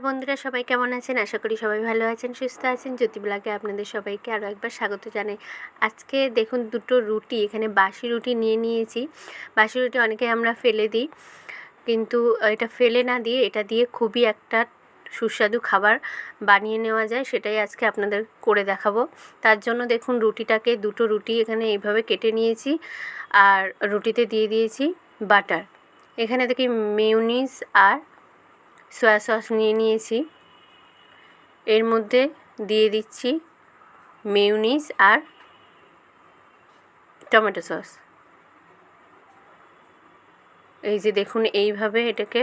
বন্ধুরা সবাই কেমন আছেন? আশা করি সবাই ভালো আছেন, সুস্থ আছেন। জ্যোতি ব্লগে আপনাদের সবাইকে আরও একবার স্বাগত জানাই। আজকে দেখুন দুটো রুটি, এখানে বাসি রুটি নিয়ে নিয়েছি। বাসি রুটি অনেকেই আমরা ফেলে দিই, কিন্তু এটা ফেলে না দিয়ে এটা দিয়ে খুবই একটা সুস্বাদু খাবার বানিয়ে নেওয়া যায়, সেটাই আজকে আপনাদের করে দেখাবো। তার জন্য দেখুন রুটিটাকে, দুটো রুটি এখানে এইভাবে কেটে নিয়েছি আর রুটিতে দিয়ে দিয়েছি বাটার। এখানে দেখি মেয়োনিজ আর সয়া সস নিয়ে নিয়েছি, এর মধ্যে দিয়ে দিচ্ছি মেয়োনিজ আর টমেটো সস। এই যে দেখুন এইভাবে এটাকে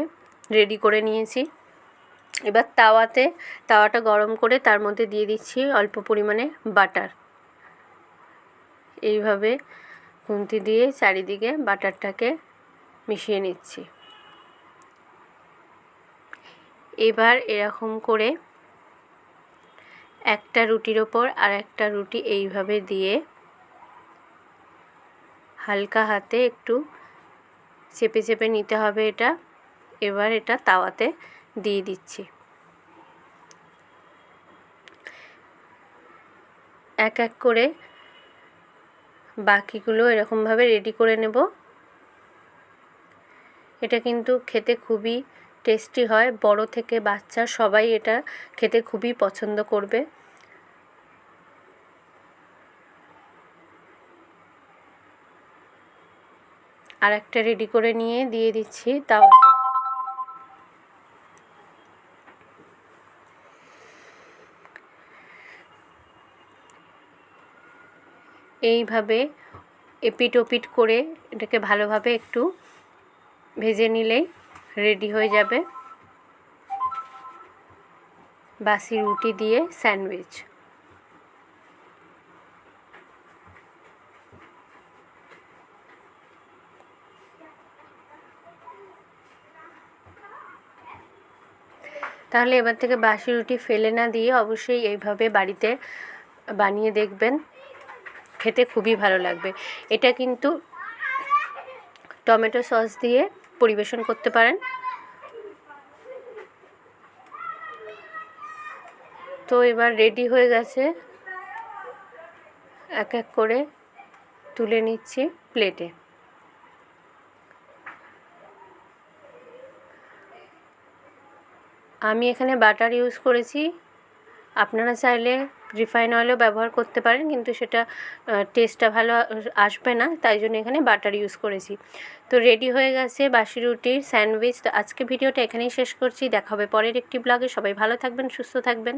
রেডি করে নিয়েছি। এবার তাওয়াটা গরম করে তার মধ্যে দিয়ে দিচ্ছি অল্প পরিমাণে বাটার। এইভাবে খুন্তি দিয়ে চারিদিকে বাটারটাকে মিশিয়ে নিচ্ছি। এবার এরকম করে একটা রুটির ওপর আর একটা রুটি এইভাবে দিয়ে হালকা হাতে একটু চেপে চেপে নিতে হবে এটা। এবার এটা তাওয়াতে দিয়ে দিচ্ছি। এক এক করে বাকিগুলো এরকমভাবে রেডি করে নেব। এটা কিন্তু খেতে খুবই টেস্টি হয়, বড় থেকে বাচ্চা সবাই এটা খেতে খুবই পছন্দ করবে। আর একটা রেডি করে নিয়ে দিয়ে দিচ্ছি তাওয়াতে। এইভাবে এপিট ওপিট করে এটাকে ভালোভাবে একটু ভেজে নিলেই রেডি হয়ে যাবে বাসি রুটি দিয়ে স্যান্ডউইচ। তাহলে এবার থেকে বাসি রুটি ফেলে না দিয়ে অবশ্যই এইভাবে বাড়িতে বানিয়ে দেখবেন, খেতে খুবই ভালো লাগবে। এটা কিন্তু টমেটো সস দিয়ে পরিবেশন করতে পারেন। তো এবার রেডি হয়ে গেছে, এক এক করে তুলে নিচ্ছি প্লেটে। আমি এখানে বাটার ইউজ করেছি, আপনারা চাইলে রিফাইন অয়েলও ব্যবহার করতে পারেন, কিন্তু সেটা টেস্টটা ভালো আসবে না, তাই জন্য এখানে বাটার ইউজ করেছি। তো রেডি হয়ে গেছে বাসি রুটির স্যান্ডউইচ। তো আজকে ভিডিওটা এখানেই শেষ করছি, দেখা হবে পরের একটি ব্লগে। সবাই ভালো থাকবেন, সুস্থ থাকবেন।